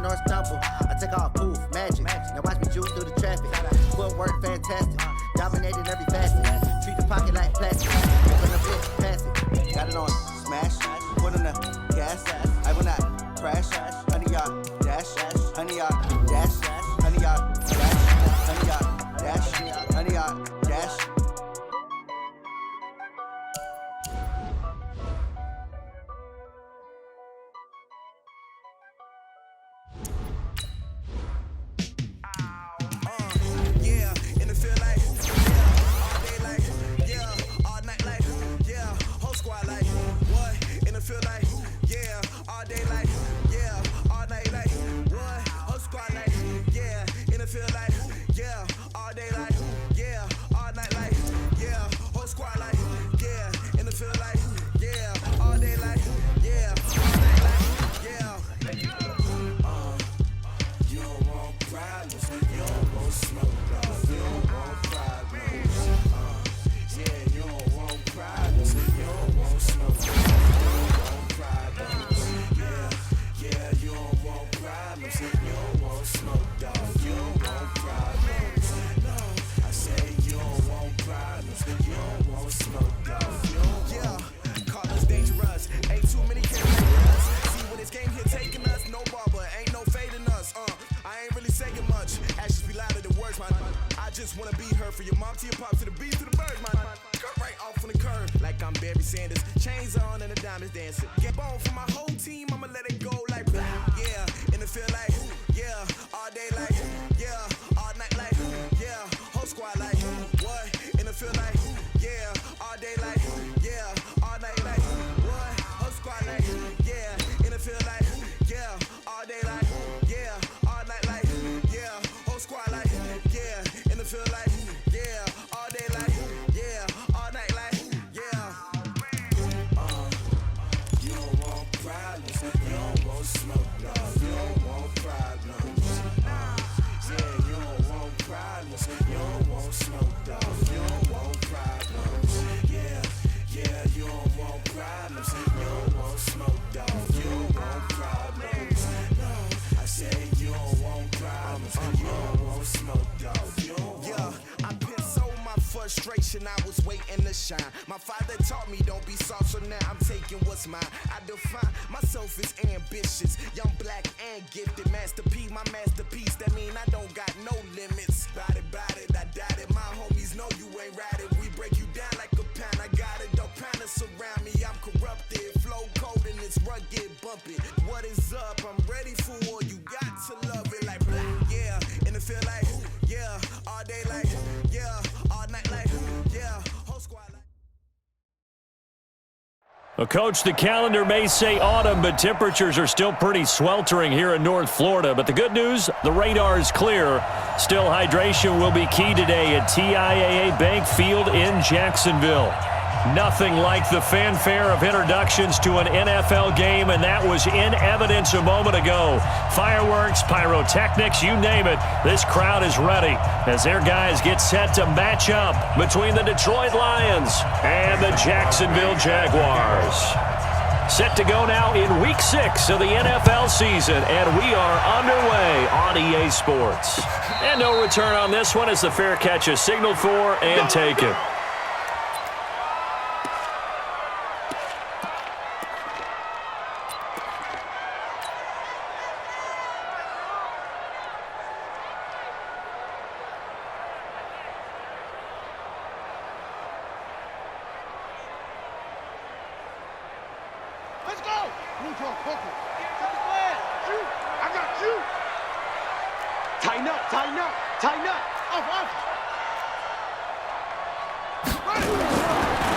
nor stumble. I take off, poof, magic. Now watch me juke through the traffic. Footwork fantastic, dominating every facet. Treat the pocket like plastic. Open the book, pass it. Got it on smash, put on the gas. I will not crash. 100-yard dash, 100-yard dash, 100-yard dash, 100-yard dash, 100-yard dash. I was waiting to shine. My father taught me don't be soft, so now I'm taking what's mine. I define myself as ambitious, young, black, and gifted. Master P, my masterpiece. That mean I don't got no limits. Bout it, I doubt it. My homies know you ain't ratted. We break you down like a pound. I got it, don't pound us around me. I'm corrupted, flow cold and it's rugged, bumpy. What is up? I'm ready for war. You got to love it like black, yeah. And it feel like, yeah, all day like, yeah, all night like, yeah, whole squad like. Well, Coach, the calendar may say autumn, but temperatures are still pretty sweltering here in North Florida. But the good news, the radar is clear. Still, hydration will be key today at TIAA Bank Field in Jacksonville. Nothing like the fanfare of introductions to an NFL game, and that was in evidence a moment ago. Fireworks, pyrotechnics, you name it. This crowd is ready as their guys get set to match up between the Detroit Lions and the Jacksonville Jaguars. Set to go now in Week 6 of the NFL season, and we are underway on EA Sports. And no return on this one as the fair catch is signaled for and taken.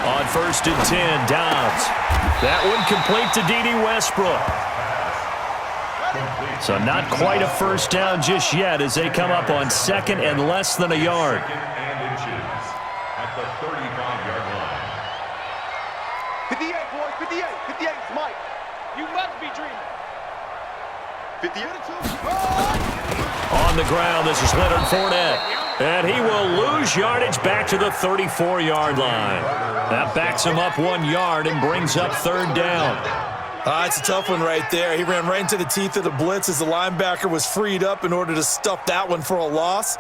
On 1st and 10, Downs. That one complete to D.D. Westbrook. So not quite a first down just yet as they come up on 2nd and less than a yard. At the 35-yard line. 58, boys, 58. 58 is Mike. You must be dreaming. 58. On the ground, this is Leonard Fournette. And he will lose yardage back to the 34-yard line. That backs him up 1 yard and brings up 3rd down. It's a tough one right there. He ran right into the teeth of the blitz as the linebacker was freed up in order to stuff that one for a loss.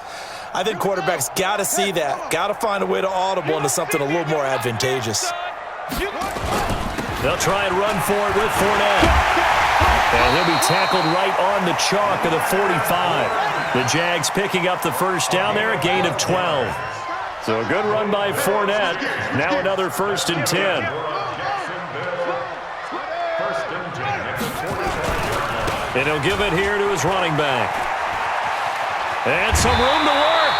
I think quarterbacks got to see that. Got to find a way to audible into something a little more advantageous. They'll try and run for it with Fournette. And he'll be tackled right on the chalk of the 45. The Jags picking up the first down there, a gain of 12. So a good run by Fournette. Now another 1st and 10. And he'll give it here to his running back. And some room to work.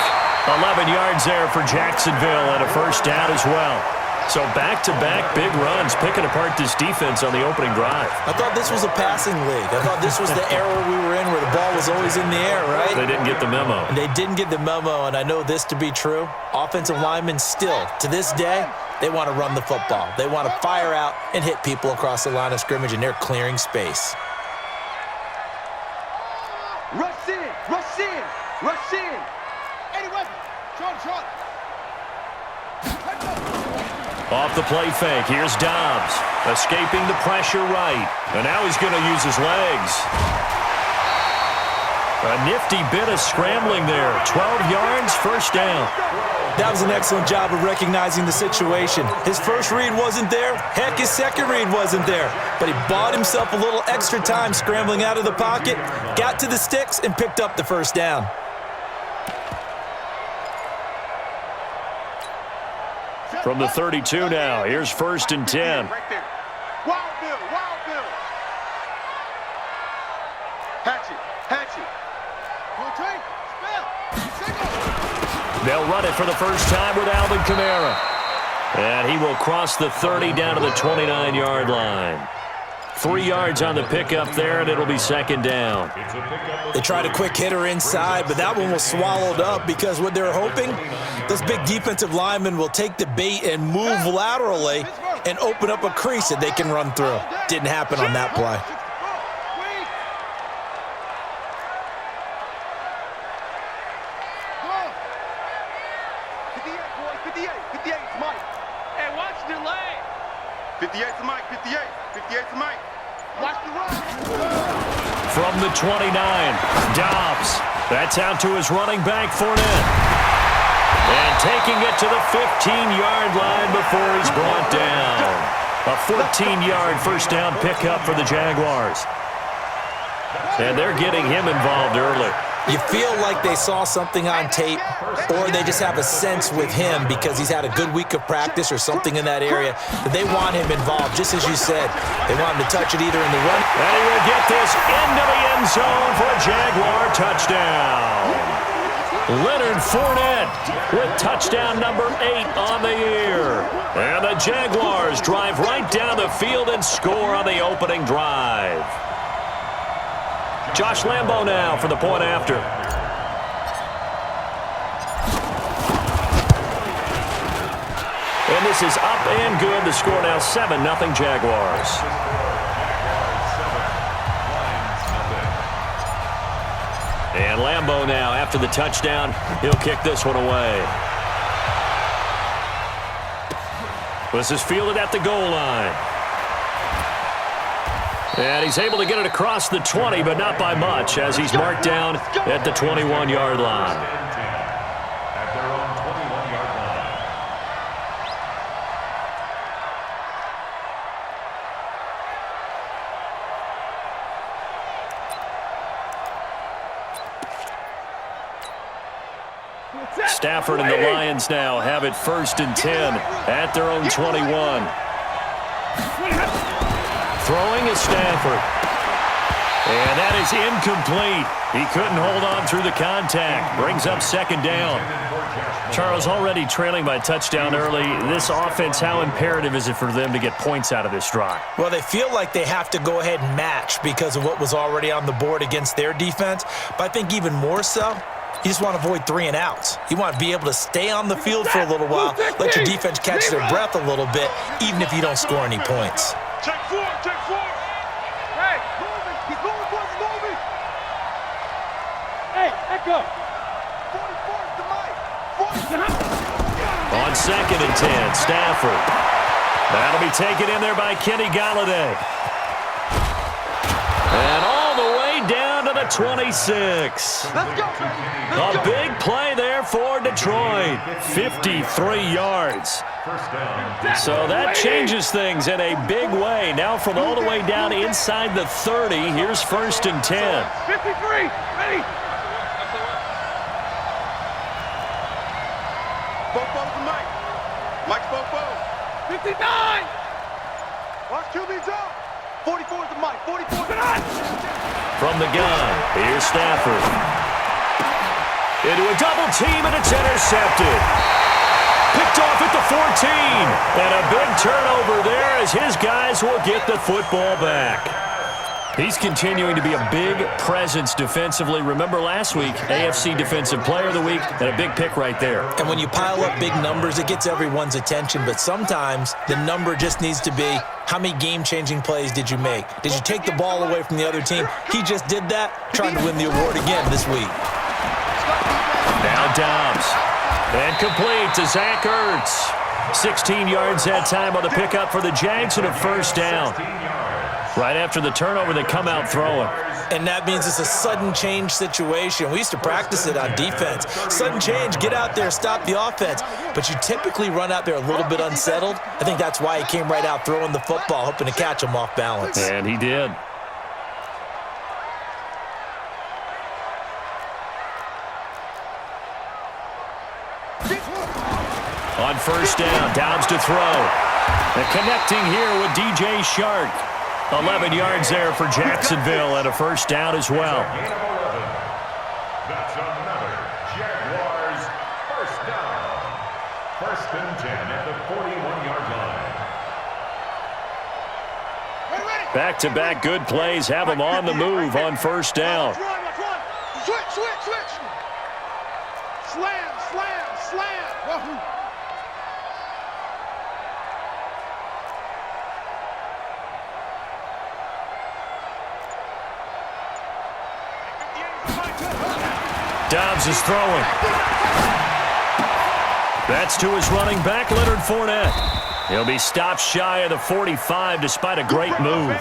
11 yards there for Jacksonville and a first down as well. So back-to-back big runs, picking apart this defense on the opening drive. I thought this was a passing league. I thought this was the era we were in where the ball was always in the air, right? They didn't get the memo. And they didn't get the memo, and I know this to be true. Offensive linemen still, to this day, they want to run the football. They want to fire out and hit people across the line of scrimmage, and they're clearing space. Rush in, rush in, rush in. Anyway, short. Off the play fake, here's Dobbs. Escaping the pressure right. And now he's going to use his legs. A nifty bit of scrambling there. 12 yards, first down. That was an excellent job of recognizing the situation. His first read wasn't there. Heck, his second read wasn't there. But he bought himself a little extra time scrambling out of the pocket, got to the sticks, and picked up the first down. From the 32 now, here's 1st and 10. Right there. Wild Bill. Hatchet. They'll run it for the first time with Alvin Kamara. And he will cross the 30 down to the 29-yard line. 3 yards on the pickup there, and it'll be 2nd down. They tried a quick hitter inside, but that one was swallowed up because what they're hoping, those big defensive linemen will take the bait and move laterally and open up a crease that they can run through. Didn't happen on that play. Hey, watch the lane. 58's Mike. 58's Mike. Watch the run. From the 29, Dobbs. That's out to his running back, Fournette. And taking it to the 15-yard line before he's brought down. A 14-yard first down pickup for the Jaguars. And they're getting him involved early. You feel like they saw something on tape, or they just have a sense with him because he's had a good week of practice or something in that area that they want him involved, just as you said. They want him to touch it either in the run. And he will get this into the end zone for a Jaguar touchdown. Leonard Fournette with touchdown number 8 on the year. And the Jaguars drive right down the field and score on the opening drive. Josh Lambo now for the point after. And this is up and good. The score now 7-0 Jaguars. And Lambo now after the touchdown. He'll kick this one away. This is fielded at the goal line. And he's able to get it across the 20, but not by much, as he's marked down at the 21-yard line. At their own 21-yard line. Stafford and the Lions now have it 1st and 10 at their own 21. Throwing is Stafford. And that is incomplete. He couldn't hold on through the contact. Brings up 2nd down. Charles, already trailing by a touchdown early. This offense, how imperative is it for them to get points out of this drive? Well, they feel like they have to go ahead and match because of what was already on the board against their defense. But I think even more so, you just want to avoid 3 and outs. You want to be able to stay on the field for a little while, let your defense catch their breath a little bit, even if you don't score any points. Check 4. Hey, moving. He's moving, boys. He's moving. Hey, echo. 44's the Mike. 40. On 2nd and 10, Stafford. That'll be taken in there by Kenny Galladay. And all the way down to the 26. Let's go. A big play there for Detroit. 53 yards. So that changes things in a big way. Now from all the way down inside the 30, here's 1st and 10. 53. Ready? Bofo's the Mike. Mike's Bofo. 59. Watch QB's up. 44 is the Mike. 44 is the Mike. From the gun, here's Stafford. Into a double team, and it's intercepted. Picked off at the 14. And a big turnover there as his guys will get the football back. He's continuing to be a big presence defensively. Remember last week, AFC Defensive Player of the Week, and a big pick right there. And when you pile up big numbers, it gets everyone's attention. But sometimes the number just needs to be, how many game-changing plays did you make? Did you take the ball away from the other team? He just did that, trying to win the award again this week. Now Dobbs. And complete to Zach Ertz. 16 yards that time on the pickup for the Jags and a 1st down. Right after the turnover, they come out throwing. And that means it's a sudden change situation. We used to practice it on defense. Sudden change, get out there, stop the offense. But you typically run out there a little bit unsettled. I think that's why he came right out throwing the football, hoping to catch him off balance. And he did. On 1st down, Dobbs to throw. And connecting here with DJ Shark. 11 yards there for Jacksonville and a 1st down as well. That's another Jaguars 1st down. 1st and 10 at the 41-yard line. Back-to-back good plays have them on the move on 1st down. Switch. Slam. Wahoo. Dobbs is throwing. That's to his running back, Leonard Fournette. He'll be stopped shy of the 45 despite a great move.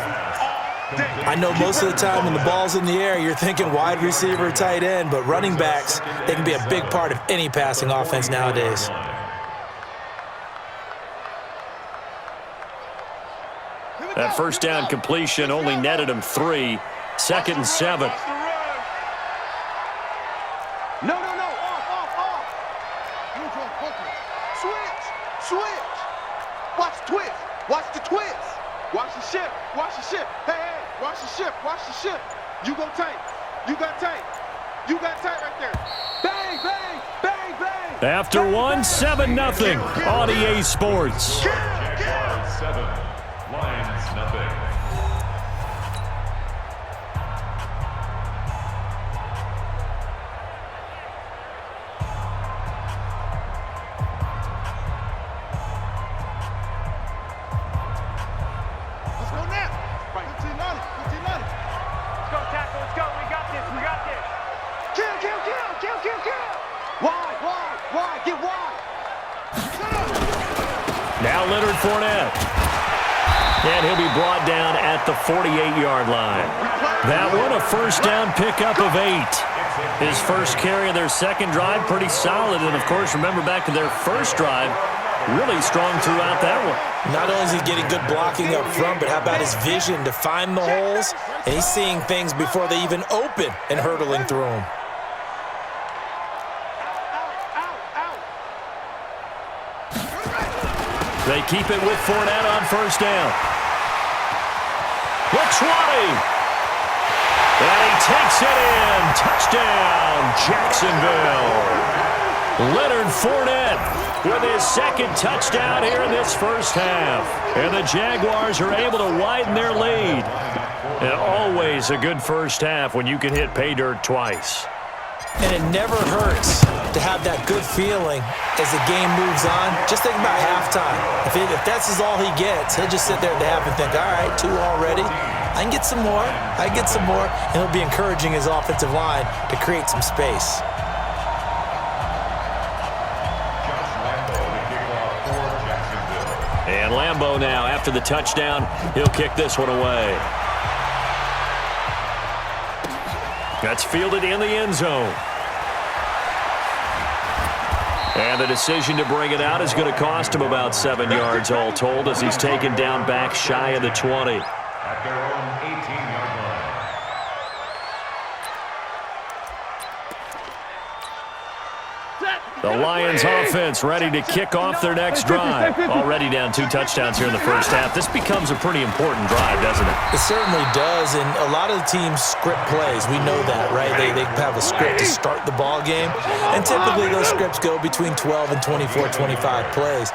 I know most of the time when the ball's in the air, you're thinking wide receiver, tight end, but running backs, they can be a big part of any passing offense nowadays. That 1st down completion only netted him 3. 2nd and 7. No. Off. Switch. Watch the twist. Watch the ship. Hey, watch the ship. You go tight. You got tight right there. Bang. After bang, 1-7-0 on EA Sports. Jaguars 7, Lions nothing. Let's go now. 1590. Let's go, tackle. Let's go. We got this. Kill. Wide. Get wide. Now Leonard Fournette. And he'll be brought down at the 48-yard line. That one, a 1st down pickup of 8. His 1st carry of their 2nd drive, pretty solid. And, of course, remember back to their 1st drive, really strong throughout that one. Not only is he getting good blocking up front, but how about his vision to find the holes? And he's seeing things before they even open and hurtling through them. They keep it with Fournette on 1st down. The 20. And he takes it in. Touchdown, Jacksonville. Leonard Fournette with his 2nd touchdown here in this 1st half. And the Jaguars are able to widen their lead. And always a good 1st half when you can hit pay dirt twice. And it never hurts to have that good feeling as the game moves on. Just think about halftime. If that's all he gets, he'll just sit there at the half and think, all right, 2 already. I can get some more. And he'll be encouraging his offensive line to create some space. And Lambeau now, after the touchdown, he'll kick this one away. That's fielded in the end zone. And the decision to bring it out is going to cost him about 7 yards all told as he's taken down back shy of the 20. At their own 18-yard line. The Lions offense ready to kick off their next drive. Already down 2 touchdowns here in the first half. This becomes a pretty important drive, doesn't it? It certainly does, and a lot of the teams script plays. We know that, right? They have a script to start the ball game, and typically those scripts go between 12 and 24, 25 plays.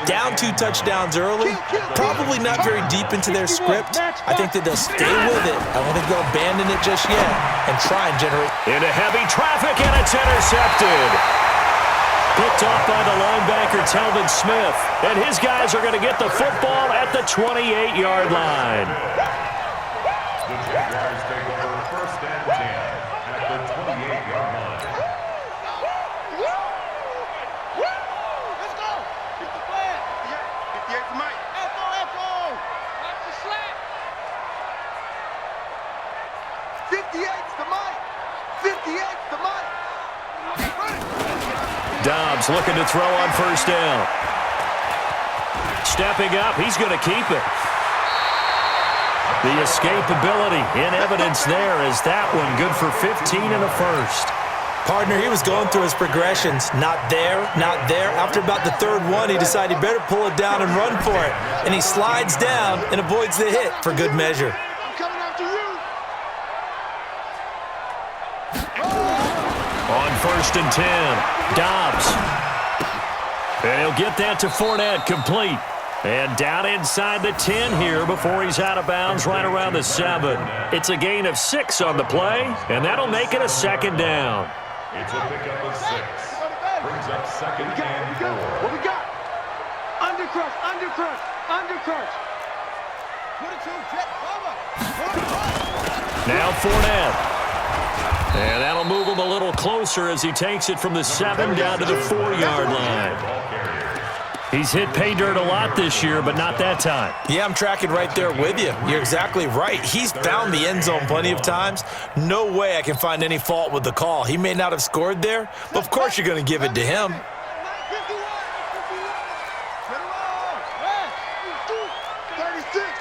Down 2 touchdowns early, probably not very deep into their script. I think that they'll stay with it. I don't think they'll abandon it just yet and try and generate. Into heavy traffic, and it's intercepted. Picked off by the linebacker, Telvin Smith. And his guys are going to get the football at the 28-yard line. The Jaguars take over first and 10 at the 28-yard line. Let's go. Get the flag. 58 to Mike. Echo. Watch the slap. 58 to Mike. 58 to Mike. Dobbs looking to throw on first down. Stepping up, he's going to keep it. The escapability in evidence there is that one good for 15 and a first. Partner, he was going through his progressions. Not there, not there. After about the third one, he decided he better pull it down and run for it. And he slides down and avoids the hit for good measure. I'm coming after you. On first and 10, Dobbs. And he'll get that to Fournette, complete. And down inside the 10 here before he's out of bounds right around the 7. It's a gain of 6 on the play, and that'll make it a second down. It's a pickup of 6. Brings up second and 4. What we got? Undercrush. Put it to jet cover. Now Fournette. And that'll move him a little closer as he takes it from the 7 down to the 4-yard line. He's hit pay dirt a lot this year, but not that time. Yeah, I'm tracking right there with you. You're exactly right. He's found the end zone plenty of times. No way I can find any fault with the call. He may not have scored there, but of course you're going to give it to him.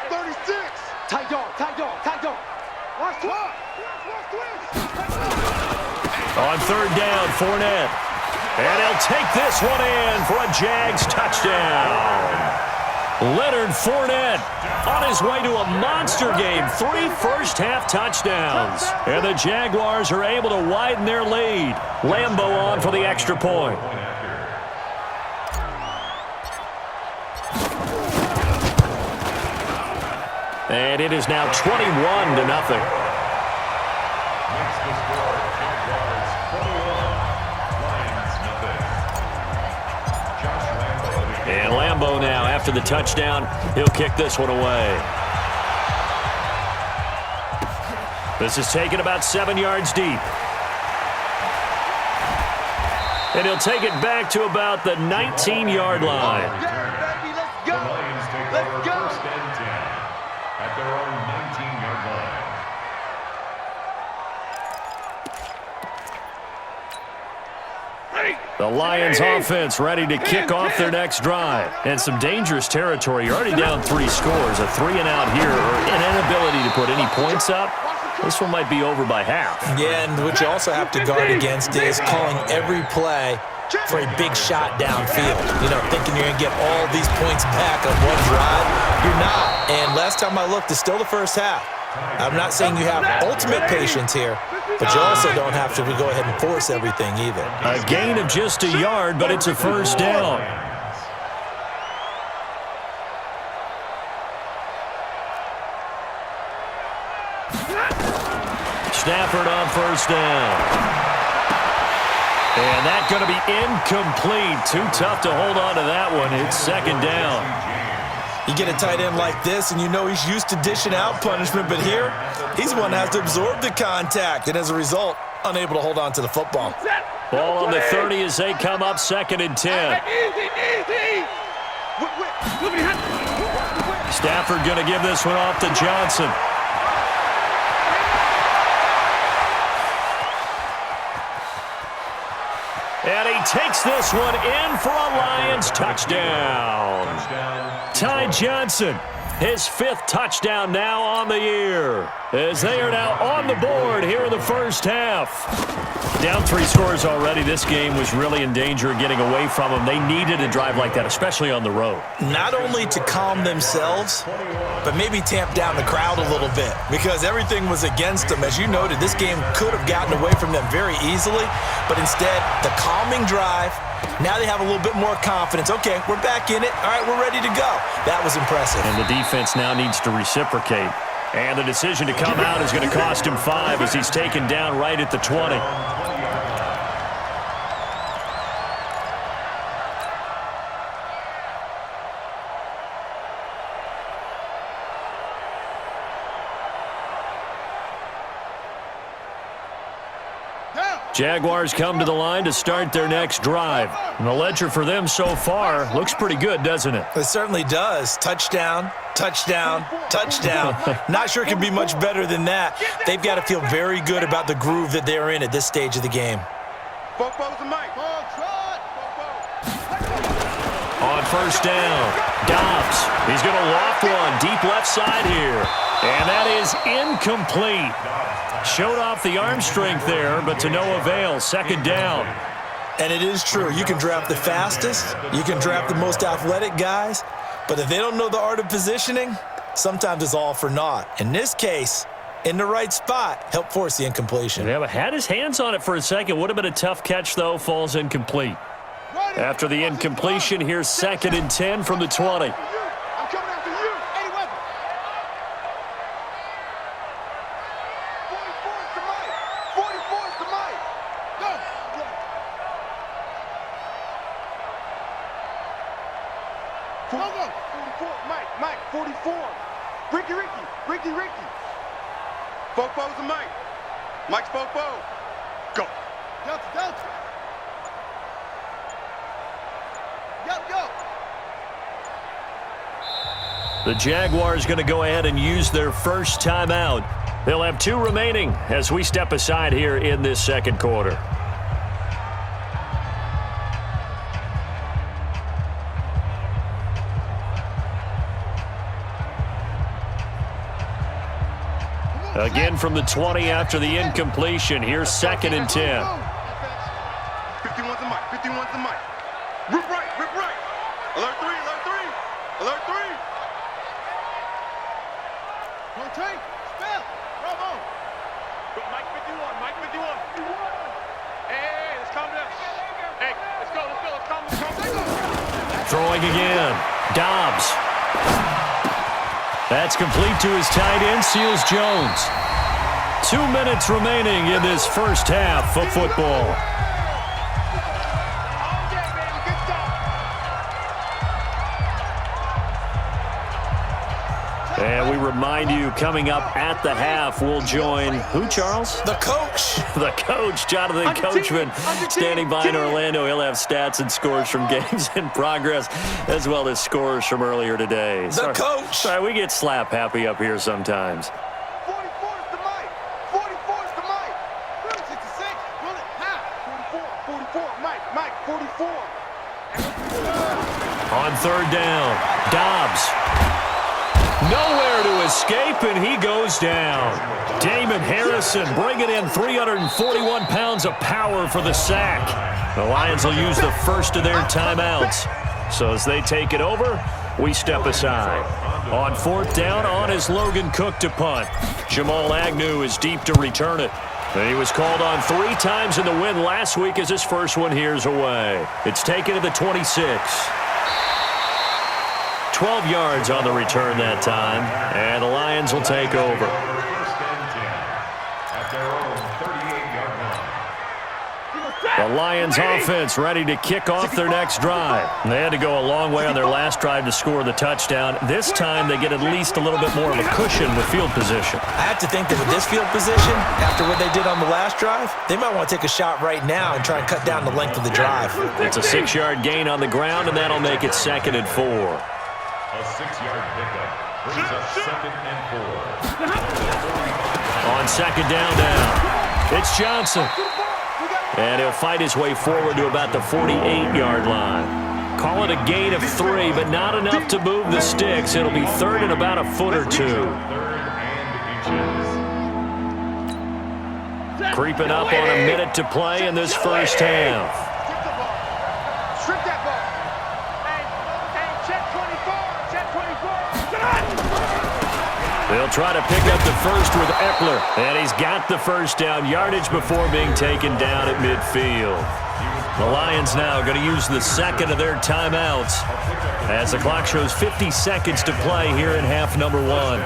36. Tight dog. Watch twist. On third down, Fournette. And he'll take this one in for a Jags touchdown. Leonard Fournette on his way to a monster game. 3 first-half touchdowns. And the Jaguars are able to widen their lead. Lambeau on for the extra point. And it is now 21-0. And Lambeau now, after the touchdown, he'll kick this one away. This is taken about 7 yards deep. And he'll take it back to about the 19-yard line. The Lions take over first and 10 at their own 19-yard line. The Lions offense ready to kick off their next drive. And some dangerous territory. You're already down 3 scores. A 3-and-out here, or an inability to put any points up. This one might be over by half. Yeah, and what you also have to guard against is calling every play for a big shot downfield. You know, thinking you're going to get all these points back on one drive. You're not. And last time I looked, it's still the first half. I'm not saying you have ultimate patience here, but you also don't have to go ahead and force everything either. A gain of just a yard, but it's a first down. Stafford on first down. And that's going to be incomplete. Too tough to hold on to that one. It's second down. You get a tight end like this, and you know he's used to dishing out punishment, but here, he's the one that has to absorb the contact, and as a result, unable to hold on to the football. Ball on the 30 as they come up second and 10. Stafford going to give this one off to Johnson. takes this one in for a Lions touchdown. Ty Johnson, his 5th touchdown now on the year, as they are now on the board here in the first half. Down 3 scores already. This game was really in danger of getting away from them. They needed a drive like that, especially on the road. Not only to calm themselves, but maybe tamp down the crowd a little bit, because everything was against them. As you noted, this game could have gotten away from them very easily, but instead, the calming drive, now they have a little bit more confidence. Okay, we're back in it. All right, we're ready to go. That was impressive. And the defense now needs to reciprocate. And the decision to come out is going to cost him 5 as he's taken down right at the 20. Jaguars come to the line to start their next drive. And the ledger for them so far looks pretty good, doesn't it? It certainly does. Touchdown, touchdown, touchdown. Not sure it can be much better than that. They've got to feel very good about the groove that they're in at this stage of the game. On first down, Dobbs. He's going to loft one deep left side here. And that is incomplete. Showed off the arm strength there, but to no avail. Second down. And it is true. You can draft the fastest. You can draft the most athletic guys. But if they don't know the art of positioning, sometimes it's all for naught. In this case, in the right spot, help force the incompletion. Yeah, but had his hands on it for a second. Would have been a tough catch, though. Falls incomplete. After the incompletion, here's 2nd and 10 from the 20. Mike, 44. Ricky. Fofo's the Mike. Mike's Fofo. Go. Delta. Yo. The Jaguars going to go ahead and use their first timeout. They'll have 2 remaining as we step aside here in this second quarter. Again from the 20 after the incompletion. Here's 2nd and 10. 51's the mic. Rip right. Alert 3. Rotate. Spell. Bravo. Mike 51. Hey, let's calm down. Hey, let's go. Calm. Throwing again. Dobbs. That's complete to his tight end, Seals Jones. 2 minutes remaining in this first half of football. And we remind you, coming up at the half, we'll join who, Charles? The coach. The coach, Jonathan Coachman, standing by in Orlando. He'll have stats and scores from games in progress, as well as scores from earlier today. The coach. Sorry, we get slap happy up here sometimes. 44's the mic. 44's the mic. 66. Run it half. 44. Mike. 44. On third down, Dobbs. Nowhere to escape, and he goes down. Damon Harrison bringing in 341 pounds of power for the sack. The Lions will use the first of their timeouts. So as they take it over, we step aside. On 4th down, on is Logan Cook to punt. Jamal Agnew is deep to return it. And he was called on 3 times in the win last week as his first one here's away. It's taken to the 26. 12 yards on the return that time, and the Lions will take over. The Lions offense ready to kick off their next drive. They had to go a long way on their last drive to score the touchdown. This time they get at least a little bit more of a cushion with field position. I have to think that with this field position, after what they did on the last drive, they might want to take a shot right now and try and cut down the length of the drive. It's a 6-yard gain on the ground, and that'll make it 2nd and 4. A 6-yard pickup brings up 2nd and 4. On 2nd down now, it's Johnson. And he'll fight his way forward to about the 48-yard line. Call it a gain of 3, but not enough to move the sticks. It'll be third and about a foot or 2. Creeping up on a minute to play in this first half. Strip that ball. Hey, check 24. Check 24. They'll try to pick up the first with Eckler. And he's got the first down yardage before being taken down at midfield. The Lions now going to use the second of their timeouts as the clock shows 50 seconds to play here in half number 1.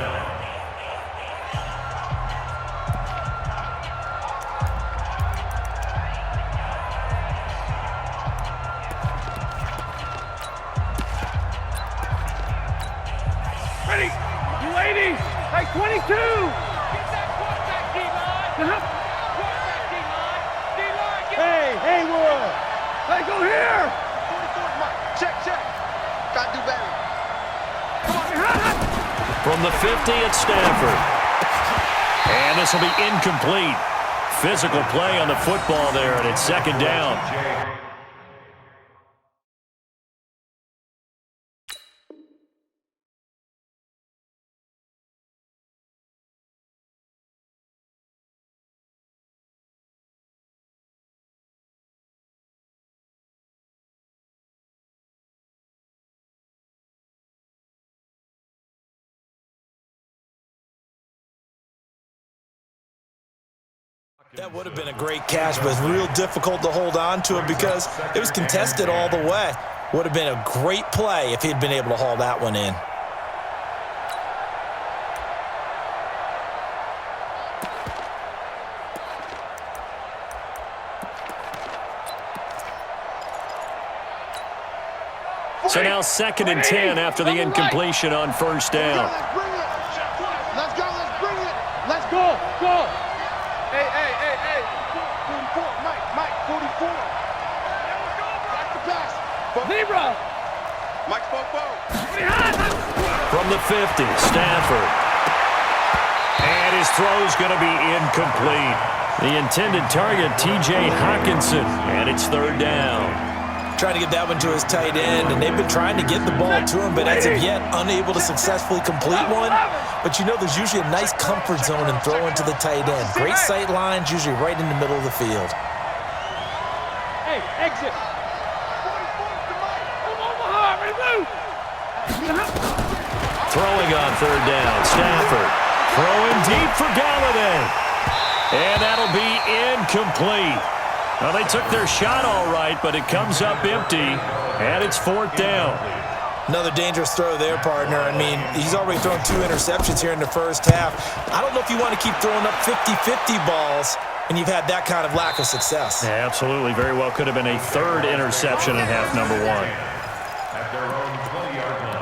Ready? You ladies! Hey, 22! Get that quarterback, D-line! Quarterback, D-line! D-line, get Hey, Haywood. Hey, go here! 44, Mike. Check. Gotta do better. From the 50 at Stanford. And this will be incomplete. Physical play on the football there, and it's second down. That would have been a great catch, but it's real difficult to hold on to it because it was contested all the way. Would have been a great play if he'd been able to haul that one in. So now second and 10 after the incompletion on first down. Let's go. Let's go. Hey. 44, Mike, 44. Back to pass. Zebra! Mike, 44. From the 50, Stafford. And his throw's going to be incomplete. The intended target, T.J. Hawkinson, and it's third down. Trying to get that one to his tight end, and they've been trying to get the ball to him, but as of yet, unable to successfully complete one. But you know there's usually a nice comfort zone in throwing to the tight end. Great sight lines, usually right in the middle of the field. Hey, exit! Throwing on third down, Stafford. Throwing deep for Galladay. And that'll be incomplete. Well, they took their shot all right, but it comes up empty, and it's fourth down. Another dangerous throw there, partner. I mean, he's already thrown 2 interceptions here in the first half. I don't know if you want to keep throwing up 50-50 balls, and you've had that kind of lack of success. Yeah, absolutely. Very well could have been a third interception in half number 1. At their own 20-yard line.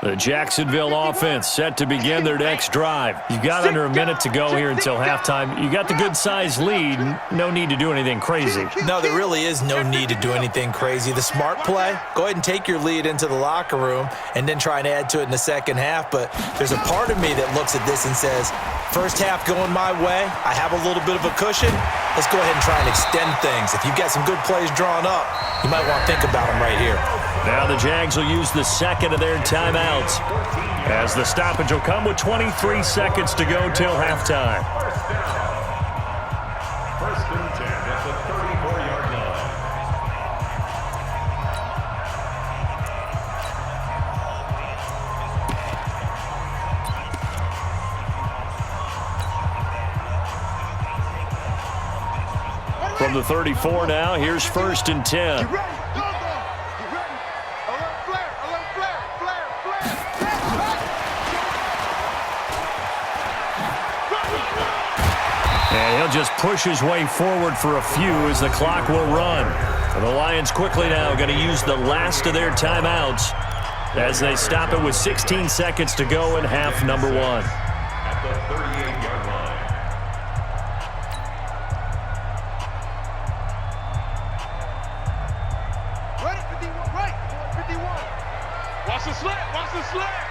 The Jacksonville offense set to begin their next drive. You've got under a minute to go here until halftime. You got the good-sized lead. No need to do anything crazy. No, there really is no need to do anything crazy. The smart play, go ahead and take your lead into the locker room and then try and add to it in the second half. But there's a part of me that looks at this and says, first half going my way, I have a little bit of a cushion. Let's go ahead and try and extend things. If you've got some good plays drawn up, you might want to think about them right here. Now the Jags will use the second of their timeouts as the stoppage will come with 23 seconds to go till halftime. First and 10 at the 34-yard line. From the 34 now, here's first and 10. And he'll just push his way forward for a few as the clock will run. And the Lions quickly now going to use the last of their timeouts as they stop it with 16 seconds to go in half number 1. the 38-yard line. Right, 51, right, 51. Watch the slant, watch the slant.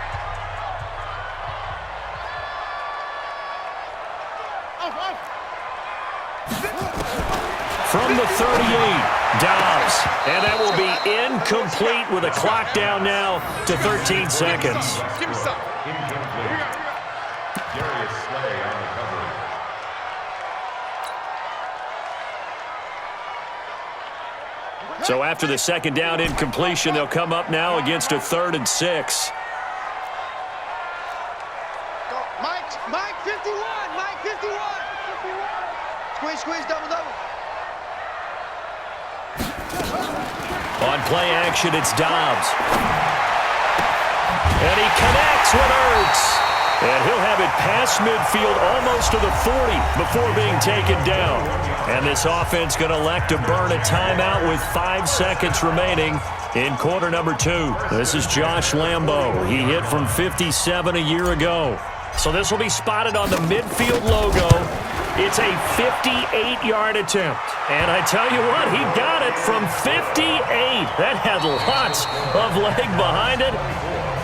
From the 38, Dobbs. And that will be incomplete with a clock down now to 13 seconds. Give me something. Incomplete. Darius Slay on recovery. So after the second down incompletion, they'll come up now against a 3rd and 6. Mike 51, Mike 51. Squeeze, double. On play action, it's Dobbs. And he connects with Ertz. And he'll have it past midfield almost to the 40 before being taken down. And this offense going to elect to burn a timeout with 5 seconds remaining in quarter number 2. This is Josh Lambo. He hit from 57 a year ago. So this will be spotted on the midfield logo. It's a 58-yard attempt. And I tell you what, he got it from 58. That had lots of leg behind it.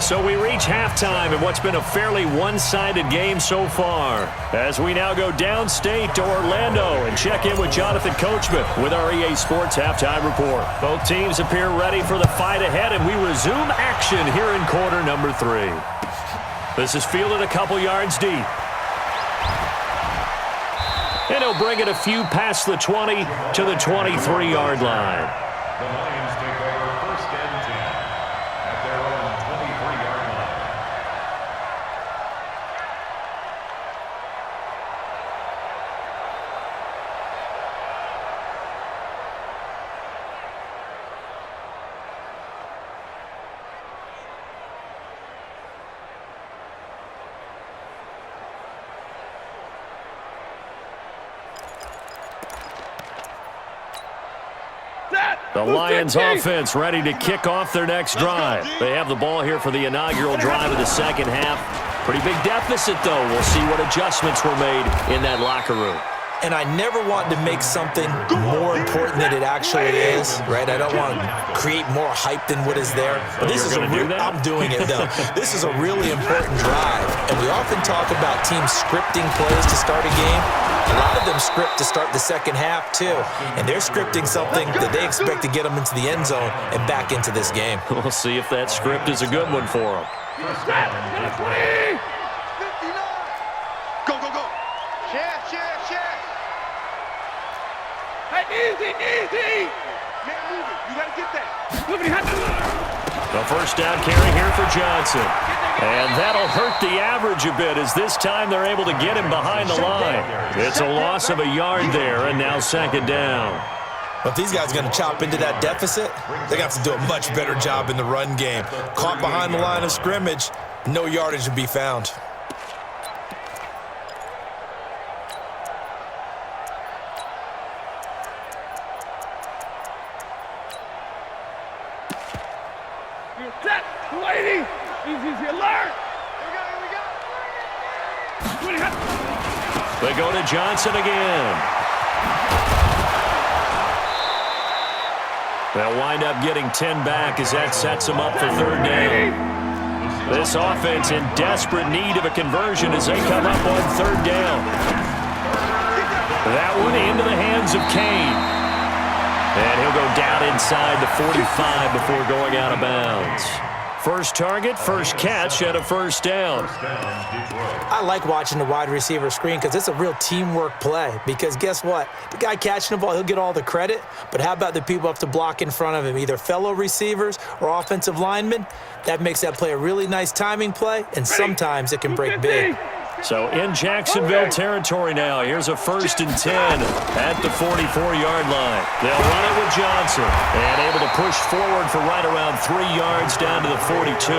So we reach halftime in what's been a fairly one-sided game so far. As we now go downstate to Orlando and check in with Jonathan Coachman with our EA Sports Halftime Report. Both teams appear ready for the fight ahead, and we resume action here in quarter number 3. This is fielded a couple yards deep. And he'll bring it a few past the 20 to the 23-yard line. The Lions take over 1st and 10 at their own 23-yard line. The Lions offense ready to kick off their next drive. They have the ball here for the inaugural drive of the second half. Pretty big deficit, though. We'll see what adjustments were made in that locker room. And I never want to make something more important than it actually is, right? I don't want to create more hype than what is there. But this is I'm doing it, though. This is a really important drive. And we often talk about teams scripting plays to start a game. A lot of them script to start the second half, too. And they're scripting something that they expect to get them into the end zone and back into this game. We'll see if that script is a good one for them. Go. Share. Hey, easy. Can't move it. You got to get that. The first down carry here for Johnson. And that'll hurt the average a bit as this time they're able to get him behind the line. It's a loss of a yard there, and now second down. But if these guys are going to chop into that deficit, they're going to have to do a much better job in the run game. Caught behind the line of scrimmage, no yardage to be found. They go to Johnson again. They'll wind up getting 10 back as that sets them up for third down. This offense in desperate need of a conversion as they come up on third down. That one into the hands of Kane. And he'll go down inside the 45 before going out of bounds. First target, first catch, and a first down. I like watching the wide receiver screen because it's a real teamwork play. Because guess what? The guy catching the ball, he'll get all the credit. But how about the people up to block in front of him, either fellow receivers or offensive linemen? That makes that play a really nice timing play, and sometimes it can break big. So in Jacksonville territory now, here's a 1st and 10 at the 44-yard line. They'll run it with Johnson and able to push forward for right around 3 yards down to the 42.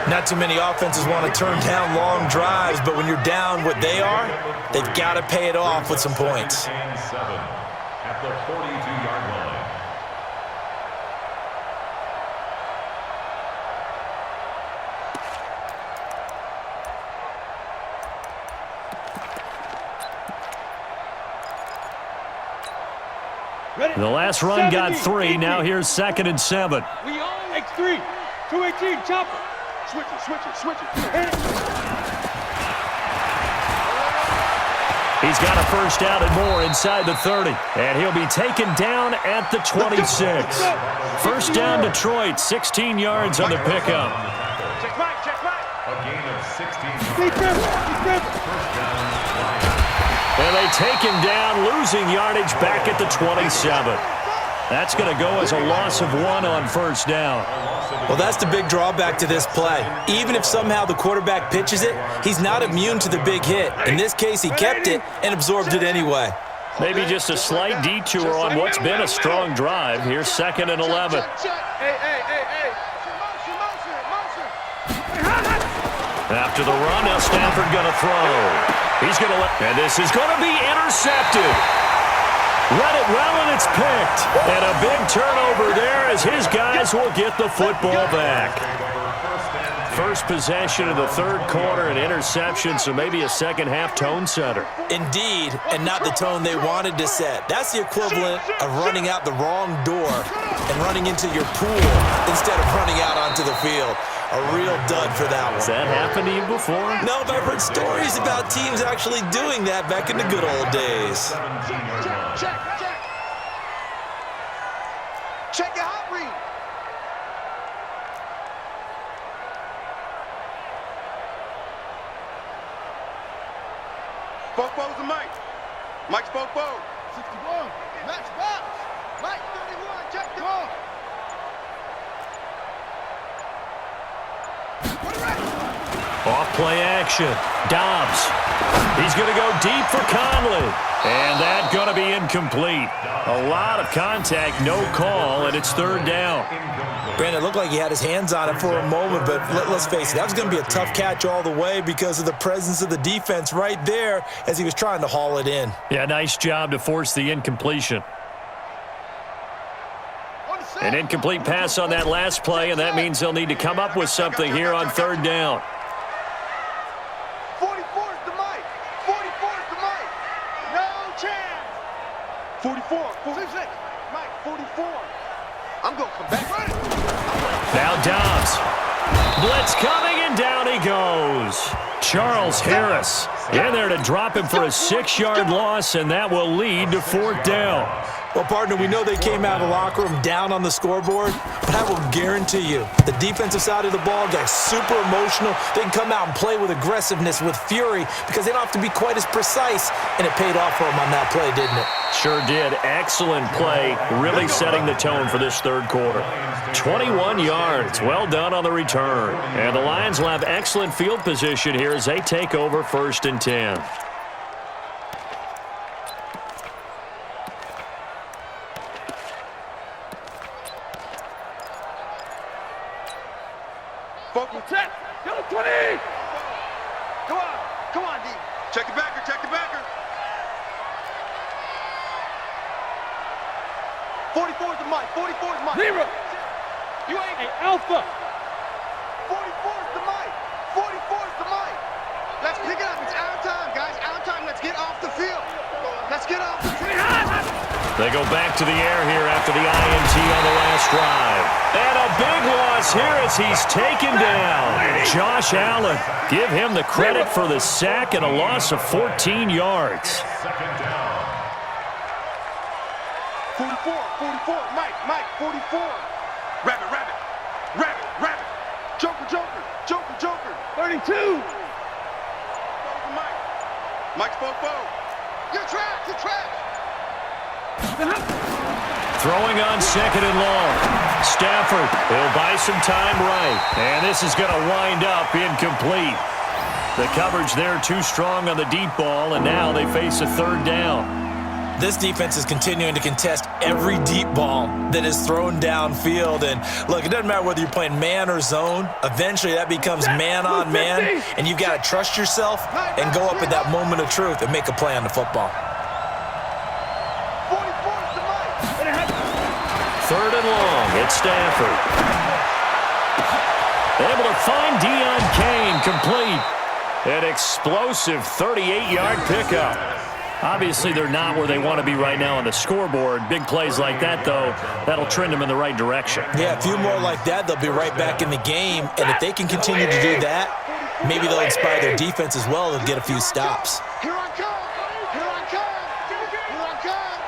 Not too many offenses want to turn down long drives, but when you're down what they are, they've got to pay it off with some points. At the 42-yard line. The last run got 3. Now here's 2nd and 7. We own X3. 218, chopper. Switch it. He's got a first down and more inside the 30. And he'll be taken down at the 26. First down Detroit, 16 yards on the pickup. Check right. A gain of 16 Defense. And they take him down, losing yardage back at the 27. That's going to go as a loss of 1 on first down. Well, that's the big drawback to this play. Even if somehow the quarterback pitches it, he's not immune to the big hit. In this case, he kept it and absorbed it anyway. Maybe just a slight detour on what's been a strong drive. Here's 2nd and 11. Hey. After the run, now Stafford going to throw. He's going to and this is going to be intercepted. Read it well, and it's picked. And a big turnover there as his guys will get the football back. First possession of the third quarter, an interception, so maybe a second-half tone setter. Indeed, and not the tone they wanted to set. That's the equivalent of running out the wrong door and running into your pool instead of running out onto the field. A real dud for that one. Has that happened to you before? No, but I've heard stories about teams actually doing that back in the good old days. Check your hot read. Spoke to Mike. Mike spoke 61. Max box. Mike 31. Check the ball. Off play action. Dobbs. He's going to go deep for Conley. And that's going to be incomplete. A lot of contact, no call, and it's third down. Brandon, it looked like he had his hands on it for a moment, but let's face it, that was going to be a tough catch all the way because of the presence of the defense right there as he was trying to haul it in. Yeah, nice job to force the incompletion. An incomplete pass on that last play, and that means they'll need to come up with something here on third down. 44 is the mic. 44 is the mic. No chance. 44. 46. Mike, 44. I'm going to come back. Now Dobbs. Blitz coming, and down he goes. Charles Harris in there to drop him for a 6-yard loss, and that will lead to fourth down. Well, partner, we know they came out of the locker room down on the scoreboard, but I will guarantee you the defensive side of the ball got super emotional. They can come out and play with aggressiveness, with fury, because they don't have to be quite as precise, and it paid off for them on that play, didn't it? Sure did. Excellent play, really setting the tone for this third quarter. 21 yards. Well done on the return. And the Lions will have excellent field position here as they take over 1st and 10. Focal check. Go 20. Come on, D. Check the backer. 44 is the mic. 44 is the mic. Zero. You ain't. Hey, Alpha. 44 is the mic. 44 is the mic. Let's pick it up. It's out of time, guys. Out of time. Let's get off the field. Let's get off the field. They go back to the air here after the INT on the last drive. And a big loss here as he's taken down. Josh Allen, give him the credit for the sack and a loss of 14 yards. 44, Mike, 44. Rabbit. Joker. 32. Mike spoke. You're trash. Throwing on 2nd and long. Stafford will buy some time right. And this is going to wind up incomplete. The coverage there too strong on the deep ball, and now they face a third down. This defense is continuing to contest every deep ball that is thrown downfield. And, look, it doesn't matter whether you're playing man or zone. Eventually that becomes man on man, and you've got to trust yourself and go up at that moment of truth and make a play on the football. 3rd and long. It's Stafford. Able to find Deion Kane complete. An explosive 38-yard pickup. Obviously, they're not where they want to be right now on the scoreboard. Big plays like that, though, that'll trend them in the right direction. Yeah, a few more like that, they'll be right back in the game. And if they can continue to do that, maybe they'll inspire their defense as well. They'll get a few stops. Here I come. Here I come. Here I come.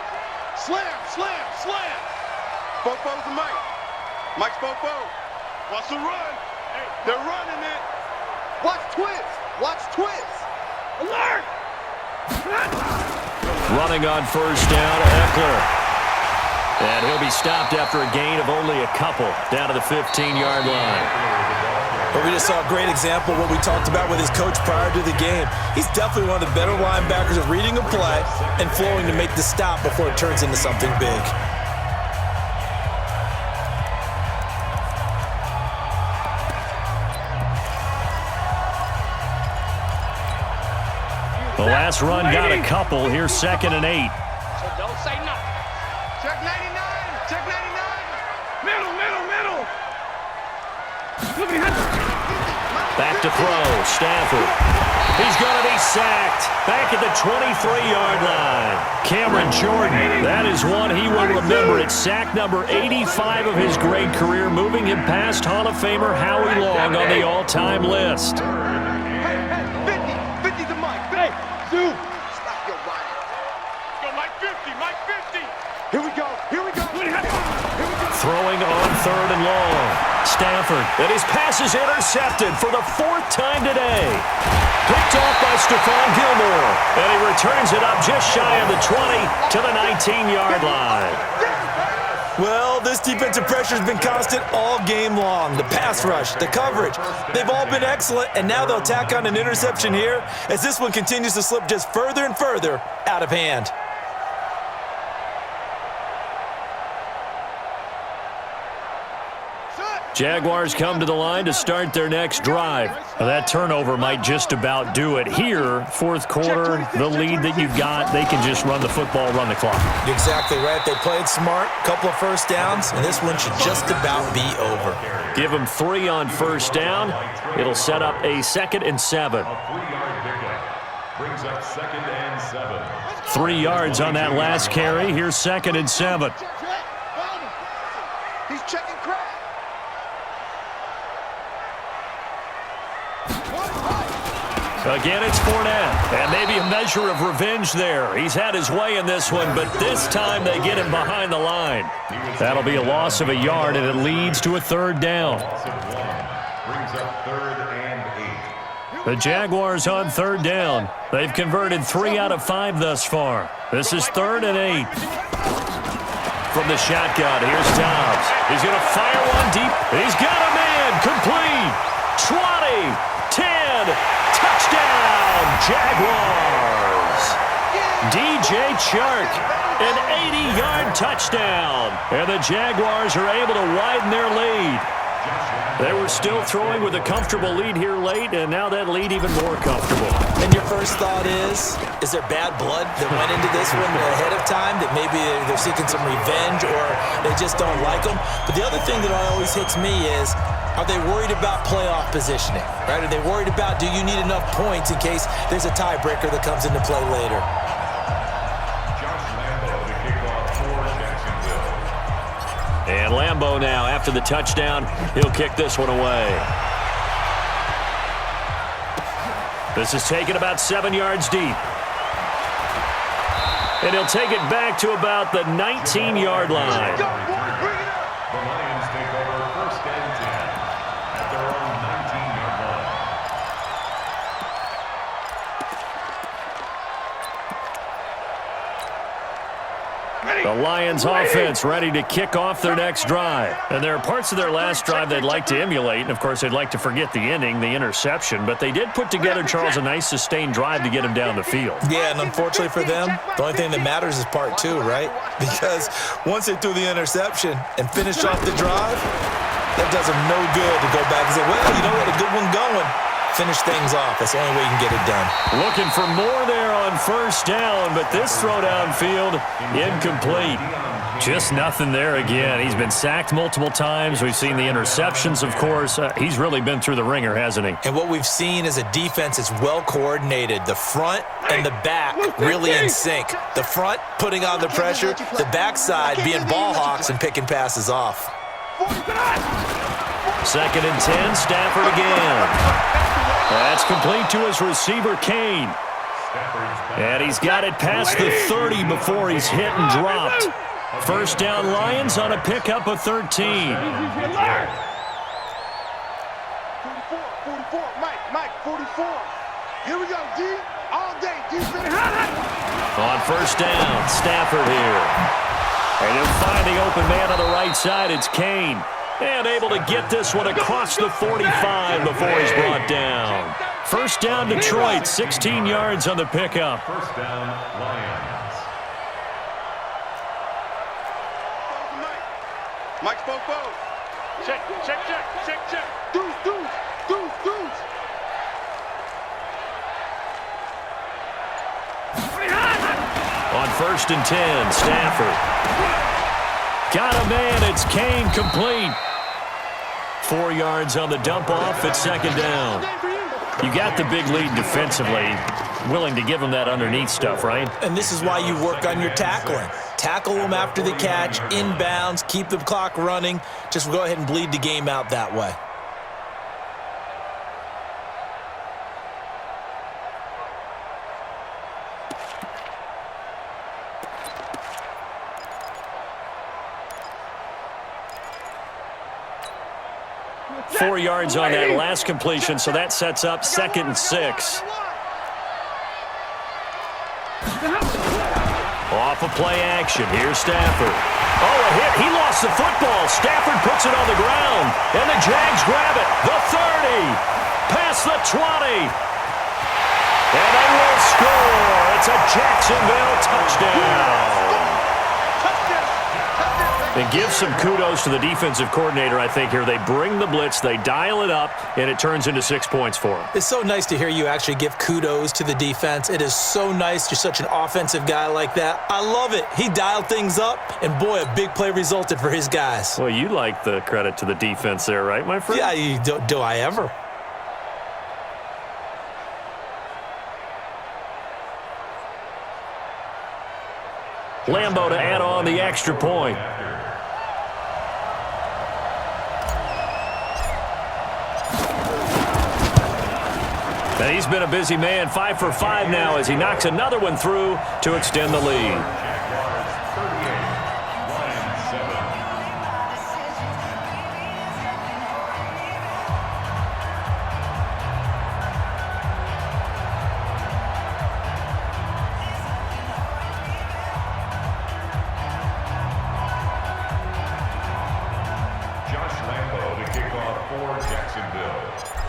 Slam, slam, slam. Bofo's the Mike. Mike's Bofo. Watch the run. They're running it. Watch twist. Watch twist. Alert. Running on first down, Eckler. And he'll be stopped after a gain of only a couple down to the 15-yard line. But we just saw a great example of what we talked about with his coach prior to the game. He's definitely one of the better linebackers at reading a play and flowing to make the stop before it turns into something big. The last run got a couple. Here's 2nd and 8. So don't say nothing. Check 99. Check 99. Middle, middle, middle. Back to throw. Stafford. He's going to be sacked. Back at the 23-yard line. Cameron Jordan. That is one he will remember. It's sack number 85 of his great career, moving him past Hall of Famer Howie Long on the all-time list. Hey, 50 to Mike. Hey, Zoom. Stop your running. Go, Mike 50, Mike 50. Here we go. Here we go. Here we go. Throwing on 3rd and long. Stafford. And his pass is intercepted for the 4th time today. Picked off by Stephon Gilmore. And he returns it up just shy of the 20 to the 19-yard line. Well, this defensive pressure has been constant all game long. The pass rush, the coverage, they've all been excellent, and now they'll tack on an interception here as this one continues to slip just further and further out of hand. Jaguars come to the line to start their next drive. Now, that turnover might just about do it here. 4th quarter, the lead that you've got, they can just run the football, run the clock. Exactly right. They played smart, couple of first downs, and this one should just about be over. Give them 3 on first down. It'll set up a 2nd and 7. A 3-yard pickup brings up 2nd and 7. 3 yards on that last carry. Here's 2nd and 7. He's checking crack. Again, it's Fournette, and maybe a measure of revenge there. He's had his way in this one, but this time they get him behind the line. That'll be a loss of a yard, and it leads to a 3rd down. Brings up 3rd and 8. The Jaguars on 3rd down. They've converted 3 out of 5 thus far. This is 3rd and 8. From the shotgun, here's Dobbs. He's going to fire one deep. He's got a man. Complete. 20, 10, touchdown, Jaguars. DJ Chark, an 80-yard touchdown. And the Jaguars are able to widen their lead. They were still throwing with a comfortable lead here late, and now that lead even more comfortable. And your first thought is there bad blood that went into this one ahead of time, that maybe they're seeking some revenge or they just don't like them? But the other thing that always hits me is, are they worried about playoff positioning, right? Are they worried about, do you need enough points in case there's a tiebreaker that comes into play later? And Lambeau now, after the touchdown, he'll kick this one away. This is taken about 7 yards deep. And he'll take it back to about the 19-yard line. The Lions take over 1st and 10 at their own 19-yard line. The Lions offense ready to kick off their next drive. And there are parts of their last drive they'd like to emulate. And, of course, they'd like to forget the ending, the interception. But they did put together, Charles, a nice sustained drive to get him down the field. Yeah, and unfortunately for them, the only thing that matters is part 2, right? Because once they threw the interception and finished off the drive, that does them no good to go back and say, well, you know what, a good one going. Finish things off. That's the only way you can get it done. Looking for more there on first down, but this throw downfield, incomplete. Just nothing there again. He's been sacked multiple times. We've seen the interceptions, of course. He's really been through the ringer, hasn't he? And what we've seen is a defense that's well coordinated. The front and the back really in sync. The front putting on the pressure, the backside being ball hawks and picking passes off. 2nd and 10, Stafford again. That's complete to his receiver, Kane. And he's got it past the 30 before he's hit and dropped. First down, Lions on a pickup of 13. 44, Mike, 44. Here we go, D. All day, defense. On first down, Stafford here. And he'll find the open man on the right side. It's Kane. And able to get this one across the 45 before he's brought down. First down, Detroit, 16 yards on the pickup. First down, Lions. Mike spoke both. Check. Deuce. On first and 10, Stafford. Got a man, it's Kane, complete. 4 yards on the dump off at second down. You got the big lead defensively. Willing to give him that underneath stuff, right? And this is why you work on your tackling. Tackle them after the catch, inbounds, keep the clock running. Just go ahead and bleed the game out that way. Four yards on that last completion, so that sets up 2nd and 6. Off of play action. Here's Stafford. Oh, a hit. He lost the football. Stafford puts it on the ground, and the Jags grab it. The 30. Past the 20. And they will score. It's a Jacksonville touchdown. And give some kudos to the defensive coordinator, I think, here. They bring the blitz, they dial it up, and it turns into 6 points for them. It's so nice to hear you actually give kudos to the defense. It is so nice. You're such an offensive guy like that. I love it. He dialed things up, and boy, a big play resulted for his guys. Well, you like the credit to the defense there, right, my friend? Yeah, do I ever? Lambeau to add on the extra point. And he's been a busy man, 5 for 5 now as he knocks another one through to extend the lead.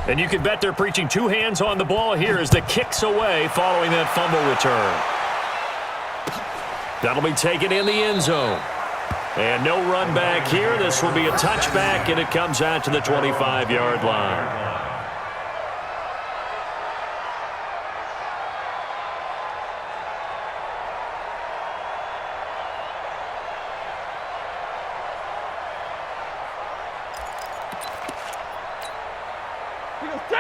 And you can bet they're preaching 2 hands on the ball here as the kick's away following that fumble return. That'll be taken in the end zone. And no run back here. This will be a touchback, and it comes out to the 25-yard line.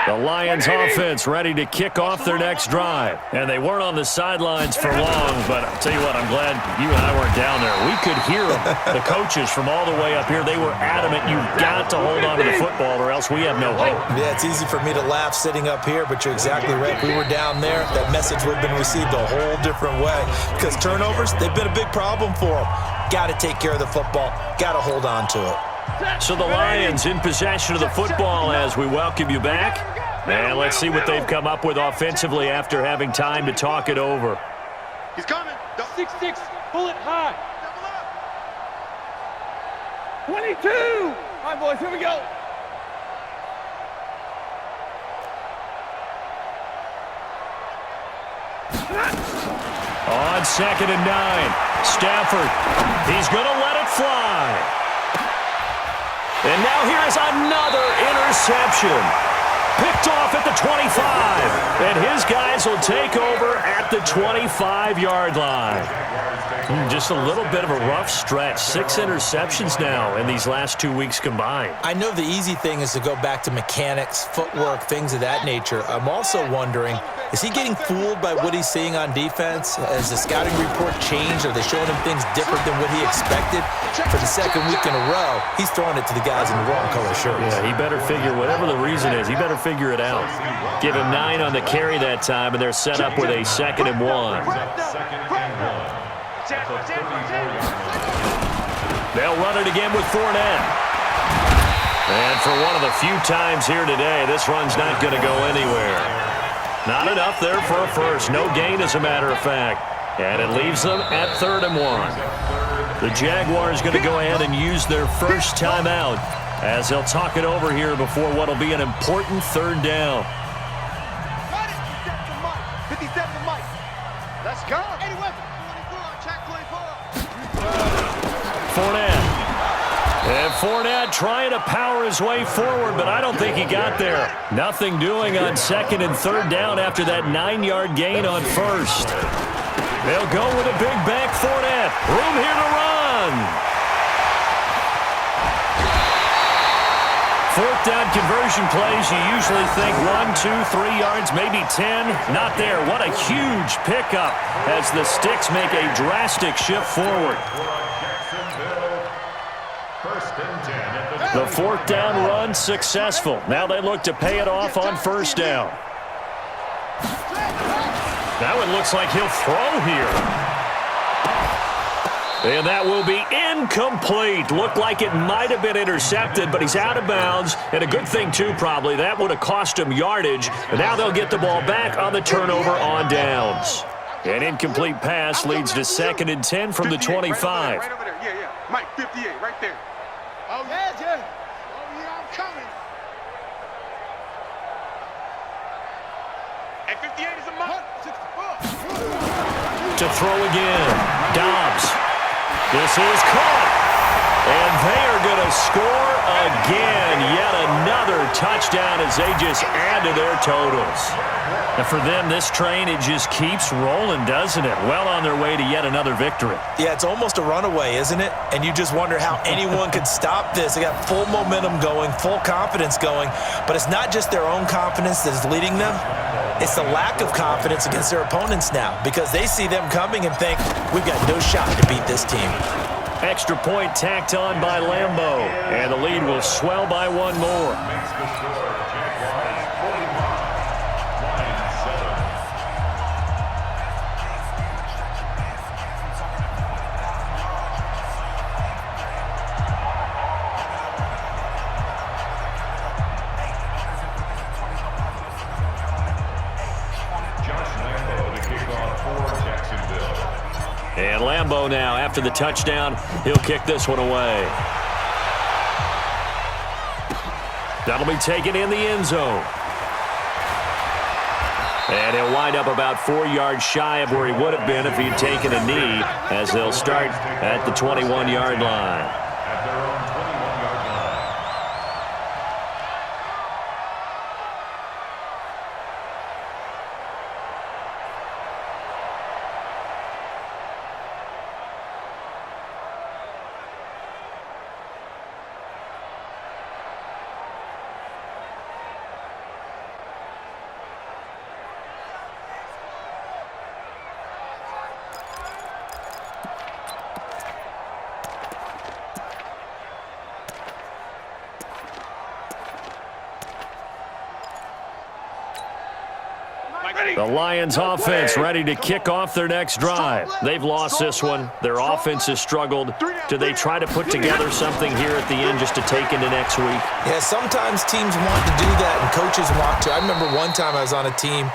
The Lions offense ready to kick off their next drive. And they weren't on the sidelines for long, but I'll tell you what, I'm glad you and I weren't down there. We could hear them. The coaches from all the way up here, they were adamant, you've got to hold on to the football or else we have no hope. Yeah, it's easy for me to laugh sitting up here, but you're exactly right. If we were down there, that message would have been received a whole different way. Because turnovers, they've been a big problem for them. Got to take care of the football. Got to hold on to it. So the Lions in possession of the football as we welcome you back. And let's see what they've come up with offensively after having time to talk it over. He's coming. 6-6, pull it high. 22. All right, boys, here we go. On 2nd and 9, Stafford, he's going to let it fly. And now here is another interception. Picked off at the 25. And his guys will take over at the 25-yard line. Just a little bit of a rough stretch. 6 interceptions now in these last 2 weeks combined. I know the easy thing is to go back to mechanics, footwork, things of that nature. I'm also wondering, Is he getting fooled by what he's seeing on defense? Has the scouting report changed? Are they showing him things different than what he expected? For the second week in a row, he's throwing it to the guys in the wrong color shirts. Yeah, he better figure, whatever the reason is, he better figure it out. Give him 9 on the carry that time, and they're set up with a 2nd and 1. They'll run it again with Fournette. And for one of the few times here today, this run's not going to go anywhere. Not enough there for a first. No gain, as a matter of fact. And it leaves them at 3rd and 1. The Jaguars going to go ahead and use their first timeout as they'll talk it over here before what will be an important 3rd down. 57 to Mike. Let's go. 81. 24. Check 24. Fournette. And Fournette trying to power his way forward, but I don't think he got there. Nothing doing on 2nd and 3rd down after that 9-yard gain on 1st. They'll go with a big bank, Fournette. Room here to run. 4th down conversion plays, you usually think 1, 2, 3 yards, maybe 10. Not there. What a huge pickup as the Sticks make a drastic shift forward. The 4th down run successful. Now they look to pay it off on 1st down. Now it looks like he'll throw here. And that will be incomplete. Looked like it might have been intercepted, but he's out of bounds. And a good thing, too, probably. That would have cost him yardage. And now they'll get the ball back on the turnover on downs. An incomplete pass leads to 2nd and 10 from the 25. Right over there. Yeah. Mike, 58, right there. Oh, yeah. Oh, yeah, I'm coming. And 58 is a mark. To throw again. Dobbs. This is caught. And they are going to score again. Yet another touchdown as they just add to their totals. And for them, this train, it just keeps rolling, doesn't it? Well on their way to yet another victory. Yeah, it's almost a runaway, isn't it? And you just wonder how anyone could stop this. They got full momentum going, full confidence going. But it's not just their own confidence that is leading them. It's the lack of confidence against their opponents now because they see them coming and think, we've got no shot to beat this team. Extra point tacked on by Lambeau. And the lead will swell by 1 more. And Lambeau now, after the touchdown, he'll kick this one away. That'll be taken in the end zone. And he'll wind up about 4 yards shy of where he would have been if he'd taken a knee, as they'll start at the 21-yard line. The Lions offense ready to kick off their next drive. They've lost this one. Their offense has struggled. Do they try to put together something here at the end just to take into next week? Yeah, sometimes teams want to do that and coaches want to. I remember one time I was on a team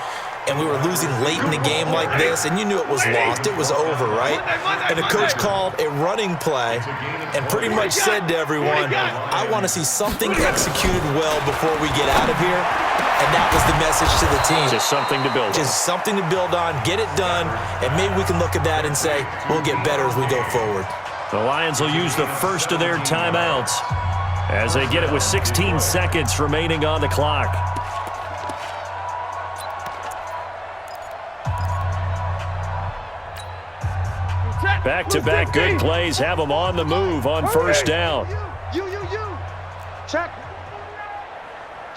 and we were losing late in the game like this, and you knew it was lost. It was over, right? And the coach called a running play and pretty much said to everyone, I want to see something executed well before we get out of here. And that was the message to the team. Just something to build on. Just something to build on, get it done, and maybe we can look at that and say, we'll get better as we go forward. The Lions will use the first of their timeouts as they get it with 16 seconds remaining on the clock. Back-to-back good plays have them on the move on first down. You. Check.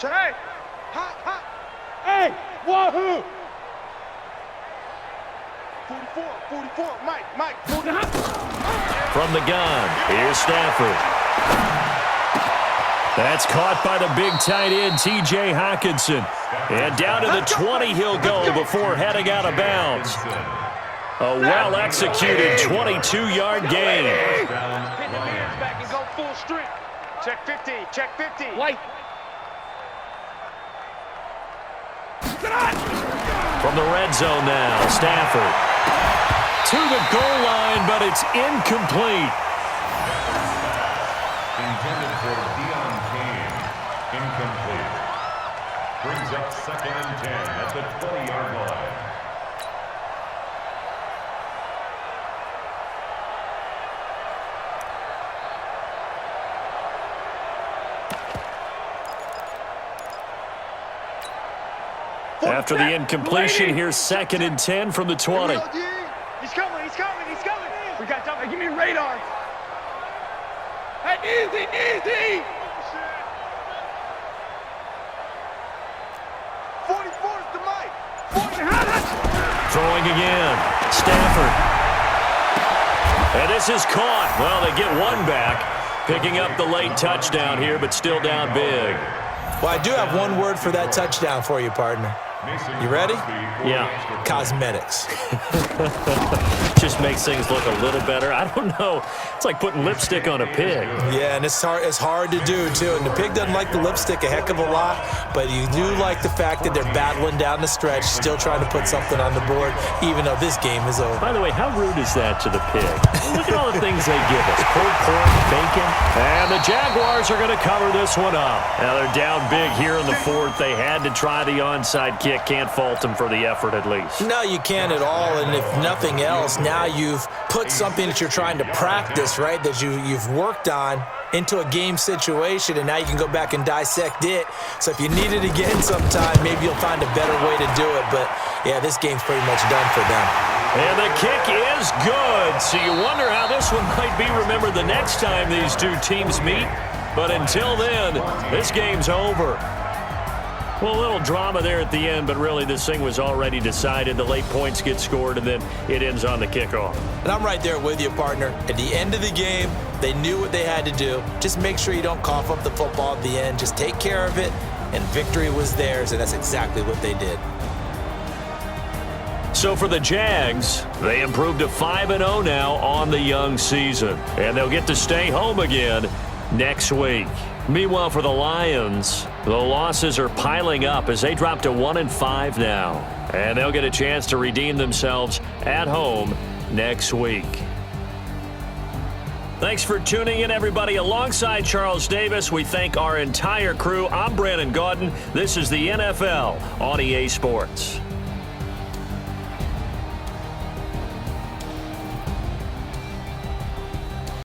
Hey. Hey, wahoo. 44, Mike, 44. From the gun, here's Stafford. That's caught by the big tight end, T.J. Hockenson. And down to the 20 he'll go before heading out of bounds. A well-executed 22-yard gain. Pin the hands back and go full strength. Check 50, check 50. White. From the red zone now, Stafford. To the goal line, but it's incomplete. Intended for Deion Kane. Incomplete. Brings up 2nd and 10 at the 20-yard line. After the incompletion, here's 2nd and 10 from the 20. He's coming, he's coming, he's coming. We got time. Give me radar. Hey, easy. 44 is the Mike. Throwing again. Stafford. And this is caught. Well, they get one back. Picking up the late touchdown here, but still down big. Well, I do have one word for that touchdown for you, partner. You ready? Yeah. Cosmetics. Just makes things look a little better. I don't know. It's like putting lipstick on a pig. Yeah, and it's hard to do, too. And the pig doesn't like the lipstick a heck of a lot, but you do like the fact that they're battling down the stretch, still trying to put something on the board, even though this game is over. By the way, how rude is that to the pig? Look at all the things they give us. Pulled pork, bacon. And the Jaguars are going to cover this one up. Now they're down big here in the 4th. They had to try the onside kick. Can't fault them for the effort at least. No, you can't at all. And if nothing else, now you've put something that you're trying to practice, right, that you've worked on into a game situation, and now you can go back and dissect it. So if you need it again sometime, maybe you'll find a better way to do it. But, yeah, this game's pretty much done for them. And the kick is good. So you wonder how this one might be remembered the next time these two teams meet. But until then, this game's over. Well, a little drama there at the end, but really this thing was already decided. The late points get scored, and then it ends on the kickoff. And I'm right there with you, partner. At the end of the game, they knew what they had to do. Just make sure you don't cough up the football at the end. Just take care of it, and victory was theirs, and that's exactly what they did. So for the Jags, they improved to 5-0 now on the young season, and they'll get to stay home again next week. Meanwhile, for the Lions, the losses are piling up as they drop to 1-5 now. And they'll get a chance to redeem themselves at home next week. Thanks for tuning in, everybody. Alongside Charles Davis, we thank our entire crew. I'm Brandon Gaudin. This is the NFL on EA Sports.